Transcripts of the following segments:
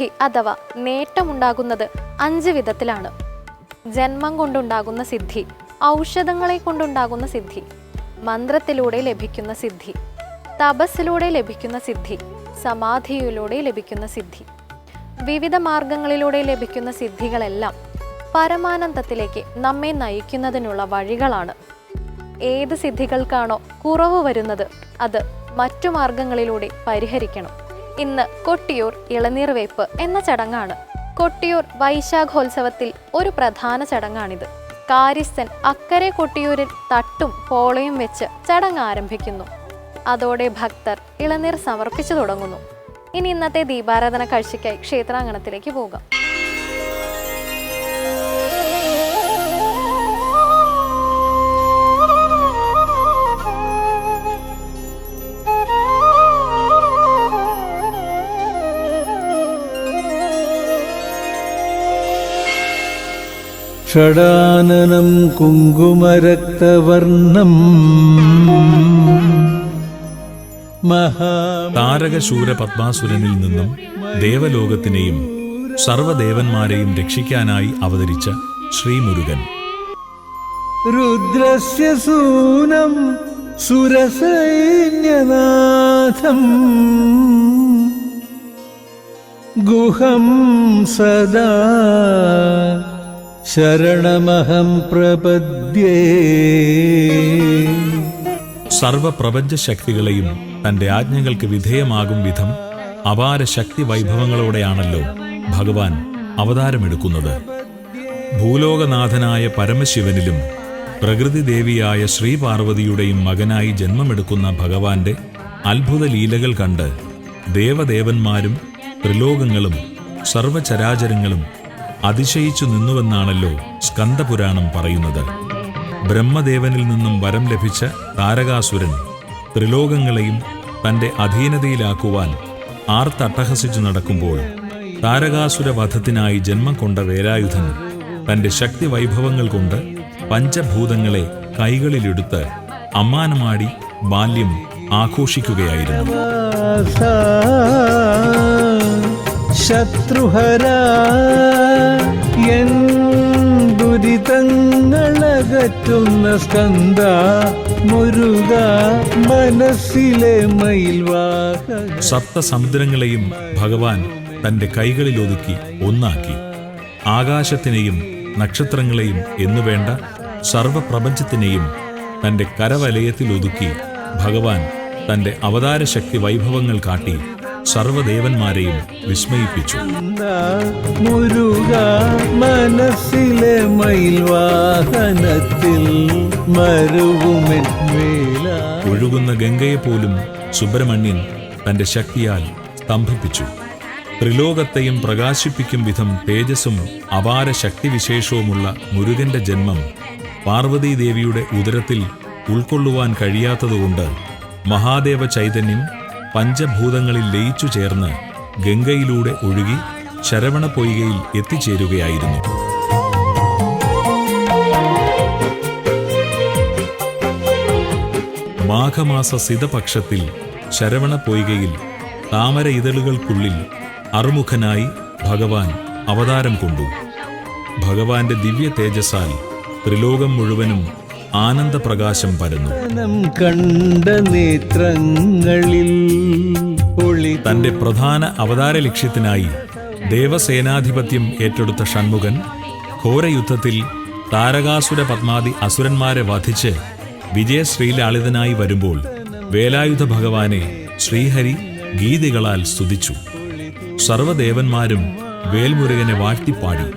സിദ്ധി അഥവാ നേട്ടമുണ്ടാകുന്നത് 5 വിധത്തിലാണ്. ജന്മം കൊണ്ടുണ്ടാകുന്ന സിദ്ധി, ഔഷധങ്ങളെ കൊണ്ടുണ്ടാകുന്ന സിദ്ധി, മന്ത്രത്തിലൂടെ ലഭിക്കുന്ന സിദ്ധി, തപസ്സിലൂടെ ലഭിക്കുന്ന സിദ്ധി, സമാധിയിലൂടെ ലഭിക്കുന്ന സിദ്ധി. വിവിധ മാർഗങ്ങളിലൂടെ ലഭിക്കുന്ന സിദ്ധികളെല്ലാം പരമാനന്ദത്തിലേക്ക് നമ്മെ നയിക്കുന്നതിനുള്ള വഴികളാണ്. ഏത് സിദ്ധികൾക്കാണോ കുറവ് വരുന്നത് അത് മറ്റു മാർഗങ്ങളിലൂടെ പരിഹരിക്കണം. ഇന്ന് കൊട്ടിയൂർ ഇളനീർവേപ്പ് എന്ന ചടങ്ങാണ്. കൊട്ടിയൂർ വൈശാഖോത്സവത്തിൽ ഒരു പ്രധാന ചടങ്ങാണിത്. കാര്യസ്ഥൻ അക്കരെ കൊട്ടിയൂരിൽ തട്ടും പോളയും വെച്ച് ചടങ്ങ് ആരംഭിക്കുന്നു. അതോടെ ഭക്തർ ഇളനീർ സമർപ്പിച്ചു തുടങ്ങുന്നു. ഇനി ഇന്നത്തെ ദീപാരാധന കാഴ്ചയ്ക്കായി ക്ഷേത്രാങ്കണത്തിലേക്ക് പോകാം. ഷടാനനം കുങ്കുമരക്തവർണം താരകശൂര പത്മാസുരനിൽ നിന്നും ദേവലോകത്തിനെയും സർവദേവന്മാരെയും രക്ഷിക്കാനായി അവതരിച്ച ശ്രീമുരുകൻ. രുദ്രസ്യ സൂനം സുരസൈന്യനാഥം ഗുഹം സദാ ശരണമഹം പ്രപദ്യേ. സർവപ്രപഞ്ച ശക്തികളെയും തന്റെ ആജ്ഞകൾക്ക് വിധേയമാകും വിധം അപാര ശക്തി വൈഭവങ്ങളോടെയാണല്ലോ ഭഗവാൻ അവതാരമെടുക്കുന്നത്. ഭൂലോകനാഥനായ പരമശിവനിലും പ്രകൃതിദേവിയായ ശ്രീപാർവതിയുടെയും മകനായി ജന്മമെടുക്കുന്ന ഭഗവാന്റെ അത്ഭുത ലീലകൾ കണ്ട് ദേവദേവന്മാരും ത്രിലോകങ്ങളും സർവചരാചരങ്ങളും അതിശയിച്ചു നിന്നുവെന്നാണല്ലോ സ്കന്ദപുരാണം പറയുന്നത്. ബ്രഹ്മദേവനിൽ നിന്നും വരം ലഭിച്ച താരകാസുരൻ ത്രിലോകങ്ങളെയും തന്റെ അധീനതയിലാക്കുവാൻ ആർത്തട്ടഹസിച്ചു നടക്കുമ്പോൾ താരകാസുര വധത്തിനായി ജന്മം കൊണ്ട വേലായുധൻ തന്റെ ശക്തി വൈഭവങ്ങൾ കൊണ്ട് പഞ്ചഭൂതങ്ങളെ കൈകളിലെടുത്ത് അമ്മാനമാടി ബാല്യം ആഘോഷിക്കുകയായിരുന്നു. ശത്രുഹര എൻ ദുരിതങ്ങളകറ്റുന്ന സ്കന്ദ മുരുക മനസ്സിലെ മയിൽവാഹ. സപ്തസമുദ്രങ്ങളെയും ഭഗവാൻ തന്റെ കൈകളിലൊതുക്കി ഒന്നാക്കി. ആകാശത്തിനെയും നക്ഷത്രങ്ങളെയും എന്നുവേണ്ട സർവപ്രപഞ്ചത്തിനെയും തന്റെ കരവലയത്തിലൊതുക്കി ഭഗവാൻ തന്റെ അവതാരശക്തി വൈഭവങ്ങൾ കാട്ടി സർവദേവന്മാരെയും വിസ്മയിപ്പിച്ചു. മുരുക മനസ്സിലെ മയിൽവാഹനത്തിൽ ഒഴുകുന്ന ഗംഗയെപ്പോലും സുബ്രഹ്മണ്യൻ തന്റെ ശക്തിയാൽ സ്തംഭിപ്പിച്ചു. ത്രിലോകത്തെയും പ്രകാശിപ്പിക്കും വിധം തേജസ്സും അപാര ശക്തിവിശേഷവുമുള്ള മുരുകന്റെ ജന്മം പാർവതീദേവിയുടെ ഉദരത്തിൽ ഉൾക്കൊള്ളുവാൻ കഴിയാത്തതുകൊണ്ട് മഹാദേവ ചൈതന്യം പഞ്ചഭൂതങ്ങളിൽ ലയിച്ചു ചേർന്ന് ഗംഗയിലൂടെ ഒഴുകി ശരവണ പൊയ്കയിൽ എത്തിച്ചേരുകയായിരുന്നു. മാഘമാസ സിതപക്ഷത്തിൽ ശരവണ പൊയ്കയിൽ താമര ഇതളുകൾക്കുള്ളിൽ അറുമുഖനായി ഭഗവാൻ അവതാരം കൊണ്ടു. ഭഗവാന്റെ ദിവ്യ തേജസ്സാൽ ത്രിലോകം മുഴുവനും ആനന്ദപ്രകാശം പരന്നു. കണ്ട നേത്രങ്ങളിൽ തന്റെ പ്രധാന അവതാര ലക്ഷ്യത്തിനായി ദേവസേനാധിപത്യം ഏറ്റെടുത്ത ഷൺമുഖൻ ഘോരയുദ്ധത്തിൽ താരകാസുര പത്മാദി അസുരന്മാരെ വധിച്ച് വിജയശ്രീലാളിതനായി വരുമ്പോൾ വേലായുധ ഭഗവാനെ ശ്രീഹരി ഗീതികളാൽ സ്തുതിച്ചു. സർവദേവന്മാരും വേൽമുരുകനെ വാഴ്ത്തിപ്പാടി.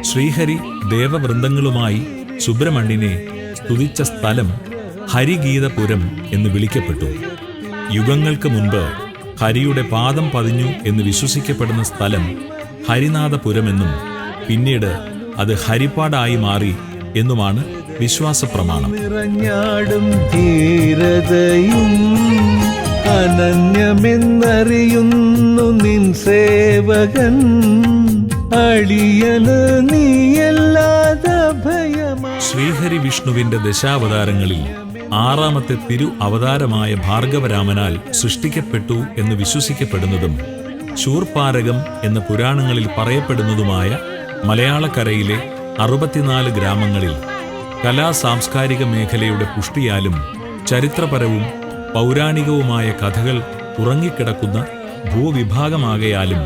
ശ്രീഹരി ദേവവൃന്ദങ്ങളുമായി സുബ്രഹ്മണ്യനെ സ്തുതിച്ച സ്ഥലം ഹരിഗീതപുരം എന്ന് വിളിക്കപ്പെട്ടു. യുഗങ്ങൾക്ക് മുൻപ് ഹരിയുടെ പാദം പതിഞ്ഞു എന്ന് വിശ്വസിക്കപ്പെടുന്ന സ്ഥലം ഹരിനാഥപുരമെന്നും പിന്നീട് അത് ഹരിപ്പാടായി മാറി എന്നുമാണ് വിശ്വാസപ്രമാണം. അനന്യമെന്നറിയുന്നു നിൻ സേവകൻ അടിയന് നീയല്ലാതെ ഭയമാ. ശ്രീഹരി വിഷ്ണുവിന്റെ ദശാവതാരങ്ങളിൽ 6ാമത്തെ തിരു അവതാരമായ ഭാർഗവരാമനാൽ സൃഷ്ടിക്കപ്പെട്ടു എന്ന് വിശ്വസിക്കപ്പെടുന്നതും ശൂർപാരകം എന്ന പുരാണങ്ങളിൽ പറയപ്പെടുന്നതുമായ മലയാളക്കരയിലെ 64 ഗ്രാമങ്ങളിൽ കലാ-സാംസ്കാരിക മേഖലയുടെ പുഷ്ടിയാലും ചരിത്രപരവും പൗരാണികവുമായ കഥകൾ ഉറങ്ങിക്കിടക്കുന്ന ഭൂവിഭാഗമാകയാലും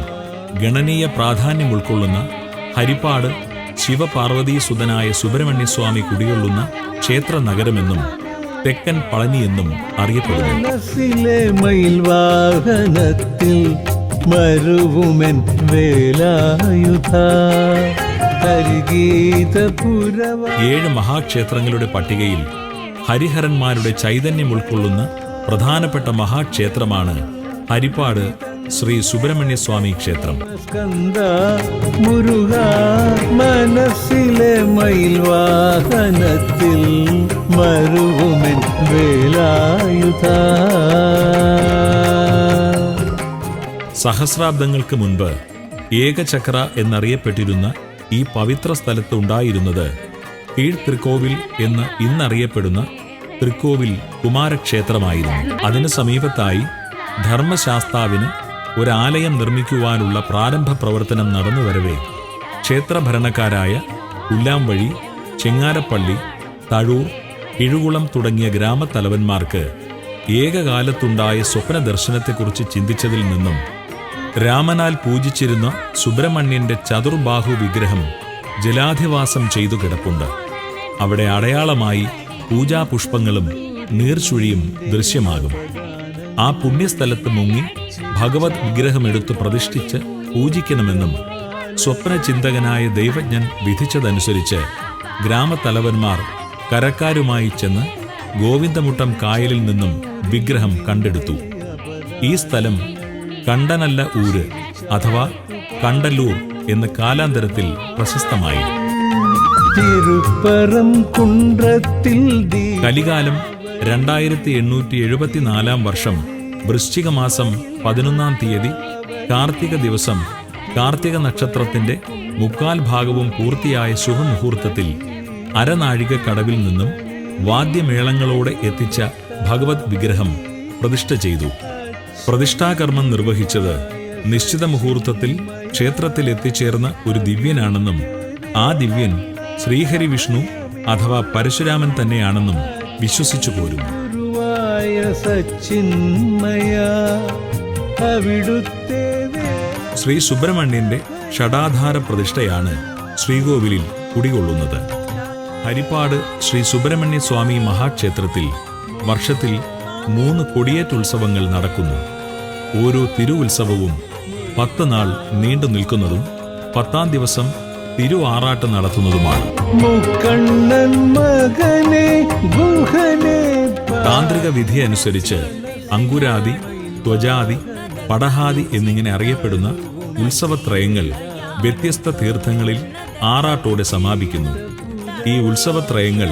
ഗണനീയ പ്രാധാന്യം ഉൾക്കൊള്ളുന്ന ഹരിപ്പാട് ശിവപാർവതീസുതനായ സുബ്രഹ്മണ്യസ്വാമി കുടികൊള്ളുന്ന ക്ഷേത്ര നഗരമെന്നും തെക്കൻ പളനിയെന്നും അറിയപ്പെടുന്നു. മനസ്സിലെ മയിൽവാഹനത്തിൽ മരുവുമെൻ വേലായുധ ഹരിഗീതപുരവ. 7 മഹാക്ഷേത്രങ്ങളുടെ പട്ടികയിൽ ഹരിഹരന്മാരുടെ ചൈതന്യം ഉൾക്കൊള്ളുന്ന പ്രധാനപ്പെട്ട മഹാക്ഷേത്രമാണ് ഹരിപ്പാട് ശ്രീ സുബ്രഹ്മണ്യസ്വാമി ക്ഷേത്രം. സ്കന്ദ മുരുക മനസ്സിലെ മയിൽവാഹനത്തിൽ മരുവുമെൻ വേലായുധ. സഹസ്രാബ്ദങ്ങൾക്ക് മുൻപ് ഏകചക്ര എന്നറിയപ്പെട്ടിരുന്ന ഈ പവിത്ര സ്ഥലത്ത് ഉണ്ടായിരുന്നത് കീഴ്ത്രിക്കോവിൽ എന്ന് ഇന്നറിയപ്പെടുന്ന തൃക്കോവിൽ കുമാരക്ഷേത്രമായിരുന്നു. അതിന് സമീപത്തായി ധർമ്മശാസ്താവിന് ഒരാലയം നിർമ്മിക്കുവാനുള്ള പ്രാരംഭ പ്രവർത്തനം നടന്നുവരവേ ക്ഷേത്രഭരണക്കാരായ പുല്ലാംവഴി, ചെങ്ങാരപ്പള്ളി, തഴൂർ, കിഴുകുളം തുടങ്ങിയ ഗ്രാമത്തലവന്മാർക്ക് ഏകകാലത്തുണ്ടായ സ്വപ്ന ദർശനത്തെക്കുറിച്ച് ചിന്തിച്ചതിൽ നിന്നും രാമനാൽ പൂജിച്ചിരുന്ന സുബ്രഹ്മണ്യന്റെ ചതുർബാഹു വിഗ്രഹം ജലാധിവാസം ചെയ്തു കിടപ്പുണ്ട്. അവിടെ അടയാളമായി പൂജാപുഷ്പങ്ങളും നീർച്ചുഴിയും ദൃശ്യമാകും. ആ പുണ്യസ്ഥലത്ത് മുങ്ങി ഭഗവത് വിഗ്രഹമെടുത്ത് പ്രതിഷ്ഠിച്ച് പൂജിക്കണമെന്നും സ്വപ്നചിന്തകനായ ദൈവജ്ഞൻ വിധിച്ചതനുസരിച്ച് ഗ്രാമത്തലവന്മാർ കരക്കാരുമായി ചെന്ന് ഗോവിന്ദമുട്ടം കായലിൽ നിന്നും വിഗ്രഹം കണ്ടെടുത്തു. ഈ സ്ഥലം കണ്ടനല്ല ഊര് അഥവാ കണ്ടല്ലൂർ എന്ന് കാലാന്തരത്തിൽ പ്രശസ്തമായി. കലികാലം 2874 വർഷം വൃശ്ചിക മാസം 11 തീയതി കാർത്തിക ദിവസം കാർത്തിക നക്ഷത്രത്തിന്റെ 3/4 ഭാഗവും പൂർത്തിയായ ശുഭമുഹൂർത്തത്തിൽ അരനാഴിക കടവിൽ നിന്നും വാദ്യമേളങ്ങളോടെ എത്തിച്ച ഭഗവത് വിഗ്രഹം പ്രതിഷ്ഠ ചെയ്തു. പ്രതിഷ്ഠാകർമ്മം നിർവഹിച്ചത് നിശ്ചിത മുഹൂർത്തത്തിൽ ക്ഷേത്രത്തിൽ എത്തിച്ചേർന്ന ഒരു ദിവ്യനാണെന്നും ആ ദിവ്യൻ ശ്രീഹരി വിഷ്ണു അഥവാ പരശുരാമൻ തന്നെയാണെന്നും വിശ്വസിച്ചു പോരുന്നു. ശ്രീ സുബ്രഹ്മണ്യന്റെ ഷടാധാര പ്രതിഷ്ഠയാണ് ശ്രീകോവിലിൽ കുടികൊള്ളുന്നത്. ഹരിപ്പാട് ശ്രീ സുബ്രഹ്മണ്യസ്വാമി മഹാക്ഷേത്രത്തിൽ വർഷത്തിൽ 3 കൊടിയേറ്റുത്സവങ്ങൾ നടക്കുന്നു. ഓരോ തിരുവുത്സവവും 10 നാൾ നീണ്ടു നിൽക്കുന്നതും 10-ാം ദിവസം തിരുആറാട്ട് നടത്തുന്നതുമാണ്. താന്ത്രിക വിധി അനുസരിച്ച് അങ്കുരാദി, ത്വജാദി, പടഹാദി എന്നിങ്ങനെ അറിയപ്പെടുന്ന ഉത്സവത്രയങ്ങൾ വ്യത്യസ്ത തീർത്ഥങ്ങളിൽ ആറാട്ടോടെ സമാപിക്കുന്നു. ഈ ഉത്സവത്രയങ്ങൾ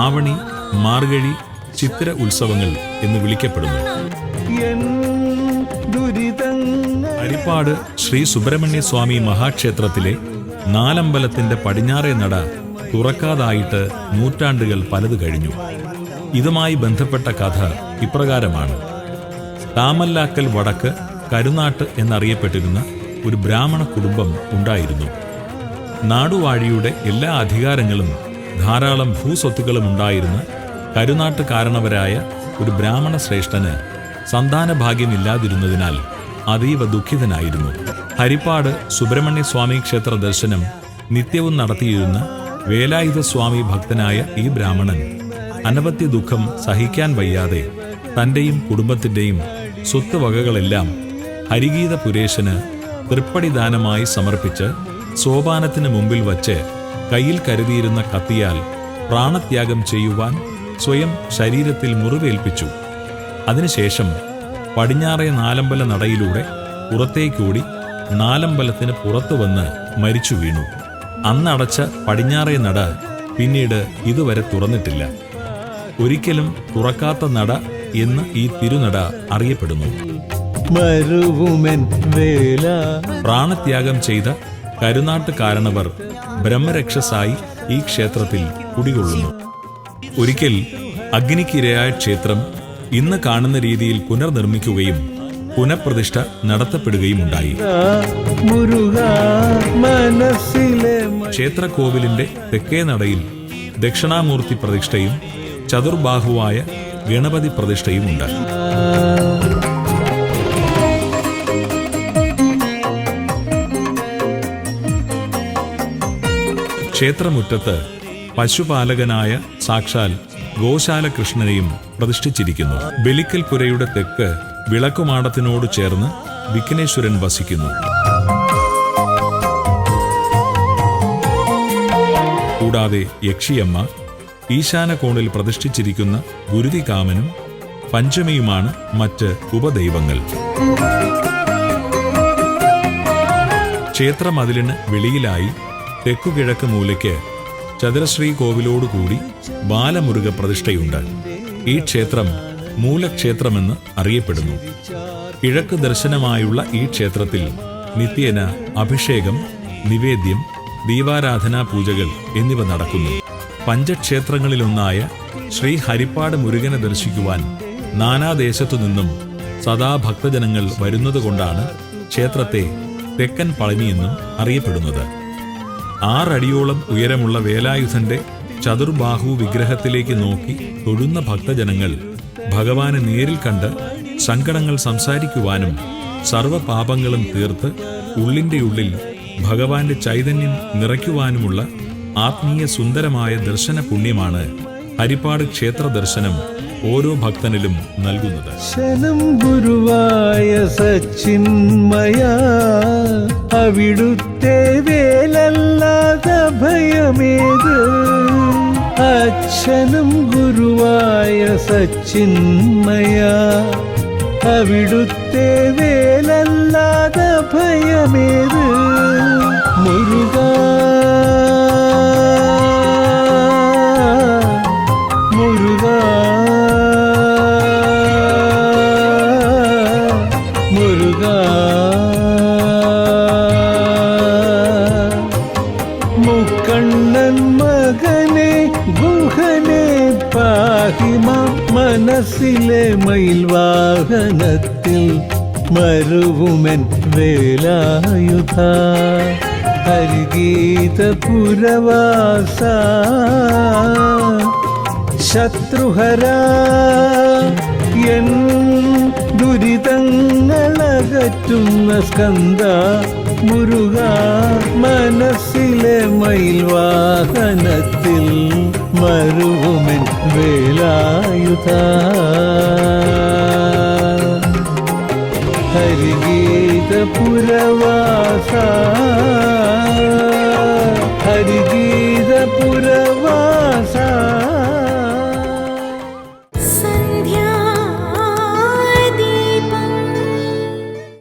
ആവണി, മാർഗഴി, ചിത്തിര ഉത്സവങ്ങൾ എന്ന് വിളിക്കപ്പെടുന്നു. ഹരിപ്പാട് ശ്രീ സുബ്രഹ്മണ്യസ്വാമി മഹാക്ഷേത്രത്തിലെ നാലമ്പലത്തിന്റെ പടിഞ്ഞാറേ നട തുറക്കാതായിട്ട് നൂറ്റാണ്ടുകൾ പലത് കഴിഞ്ഞു. ഇതുമായി ബന്ധപ്പെട്ട കഥ ഇപ്രകാരമാണ്. താമല്ലാക്കൽ വടക്ക് കരുനാട്ട് എന്നറിയപ്പെട്ടിരുന്ന ഒരു ബ്രാഹ്മണ കുടുംബം ഉണ്ടായിരുന്നു. നാടുവാഴിയുടെ എല്ലാ അധികാരങ്ങളും ധാരാളം ഭൂസ്വത്തുക്കളും ഉണ്ടായിരുന്ന കരുനാട്ട് കാരണവരായ ഒരു ബ്രാഹ്മണ ശ്രേഷ്ഠന് സന്താനഭാഗ്യമില്ലാതിരുന്നതിനാൽ അതീവ ദുഃഖിതനായിരുന്നു. ഹരിപ്പാട് സുബ്രഹ്മണ്യസ്വാമി ക്ഷേത്ര ദർശനം നിത്യവും നടത്തിയിരുന്ന വേലായുധസ്വാമി ഭക്തനായ ഈ ബ്രാഹ്മണൻ അനവധ്യ ദുഃഖം സഹിക്കാൻ വയ്യാതെ തന്റെയും കുടുംബത്തിന്റെയും സ്വത്തുവകകളെല്ലാം ഹരിഗീത പുരേശന് തൃപ്പടിദാനമായി സമർപ്പിച്ച് സോപാനത്തിന് മുമ്പിൽ വച്ച് കയ്യിൽ കരുതിയിരുന്ന കത്തിയാൽ പ്രാണത്യാഗം ചെയ്യുവാൻ സ്വയം ശരീരത്തിൽ മുറിവേൽപ്പിച്ചു. അതിനുശേഷം പടിഞ്ഞാറേ നാലമ്പല നടയിലൂടെ പുറത്തേക്കൂടി നാലമ്പലത്തിന് പുറത്തുവന്ന് മരിച്ചു വീണു. അന്നടച്ച പടിഞ്ഞാറേ നട പിന്നീട് ഇതുവരെ തുറന്നിട്ടില്ല. ഒരിക്കലും തുറക്കാത്ത നട എന്ന് ഈ തിരുനട അറിയപ്പെടുന്നു. പ്രാണത്യാഗം ചെയ്ത കരുനാട്ട് കാരണവർ ബ്രഹ്മരക്ഷസായി ഈ ക്ഷേത്രത്തിൽ കുടികൊള്ളുന്നു. ഒരിക്കൽ അഗ്നിക്കിരയായ ക്ഷേത്രം ഇന്ന് കാണുന്ന രീതിയിൽ പുനർനിർമ്മിക്കുകയും പുനഃപ്രതിഷ്ഠ നടത്തപ്പെടുകയുമുണ്ടായി. മുരുക മനസ്സിലെ ക്ഷേത്രക്കോവിലിന്റെ തെക്കേ നടയിൽ ദക്ഷിണാമൂർത്തി പ്രതിഷ്ഠയും ചതുർബാഹുവായ ഗണപതി പ്രതിഷ്ഠയുമുണ്ട്. ക്ഷേത്രമുറ്റത്ത് പശുപാലകനായ സാക്ഷാൽ ഗോശാല കൃഷ്ണനെയും പ്രതിഷ്ഠിച്ചിരിക്കുന്നു. ബലിക്കൽ പുരയുടെ തെക്ക് വിളക്കുമാടത്തിനോട് ചേർന്ന് വിഘ്നേശ്വരൻ വസിക്കുന്നു. കൂടാതെ യക്ഷിയമ്മ, ഈശാന കോണിൽ പ്രതിഷ്ഠിച്ചിരിക്കുന്ന ഗുരുതികാമനും പഞ്ചമിയുമാണ് മറ്റ് ഉപദൈവങ്ങൾ. ക്ഷേത്രമതിലിന് വെളിയിലായി തെക്കുകിഴക്ക് മൂലയ്ക്ക് ചതുരശ്രീ കോവിലോടുകൂടി ബാലമുരുക പ്രതിഷ്ഠയുണ്ട്. ഈ ക്ഷേത്രം മൂലക്ഷേത്രമെന്ന് അറിയപ്പെടുന്നു. കിഴക്ക് ദർശനമായുള്ള ഈ ക്ഷേത്രത്തിൽ നിത്യേന അഭിഷേകം, നിവേദ്യം, ദീപാരാധനാ പൂജകൾ എന്നിവ നടക്കുന്നു. പഞ്ചക്ഷേത്രങ്ങളിലൊന്നായ ശ്രീ ഹരിപ്പാട് മുരുകനെ ദർശിക്കുവാൻ നാനാദേശത്തു നിന്നും സദാ ഭക്തജനങ്ങൾ വരുന്നതുകൊണ്ടാണ് ക്ഷേത്രത്തെ തെക്കൻ പളനിയെന്നും അറിയപ്പെടുന്നത്. 6 അടിയോളം ഉയരമുള്ള വേലായുധന്റെ ചതുർബാഹു വിഗ്രഹത്തിലേക്ക് നോക്കി തൊഴുന്ന ഭക്തജനങ്ങൾ ഭഗവാനെ നേരിൽ കണ്ട് സങ്കടങ്ങൾ സംസാരിക്കുവാനും സർവപാപങ്ങളും തീർത്ത് ഉള്ളിന്റെ ഉള്ളിൽ ഭഗവാന്റെ ചൈതന്യം നിറയ്ക്കുവാനുമുള്ള ആത്മീയ സുന്ദരമായ ദർശന പുണ്യമാണ് ഹരിപ്പാട് ക്ഷേത്ര ദർശനം ഓരോ ഭക്തനിലും നൽകുന്നത്. ശനം ഗുരുവായ സച്ചിന്മയ, അവിടുത്തെ വേലല്ലാതെ ഭയമേത്. അച്ഛനും ഗുരുവായ സച്ചിന്മയ, അവിടുത്തെ വേലല്ലാതെ ഭയമേത്. മുരുക മുരുക മുരുക മുക്കണ്ണൻ മകനെ ഗുഹനെ പാഹിമ, മനസ്സിലെ മയിൽവാഹനത്തിൽ മരുവുമെൻ വേലായുധ. ഹരിഗീത പുരവാസ ശത്രുഹര, എൻ ദുരിതങ്ങളകറ്റുന്ന സ്കന്ദ മുരുക, മനസ്സിലെ മയിൽവാഹനത്തിൽ മരുവുമെൻ വേലായുധ. ഹരിഗീത പുരവാസ, ഹരിഗീത പുരവാസ.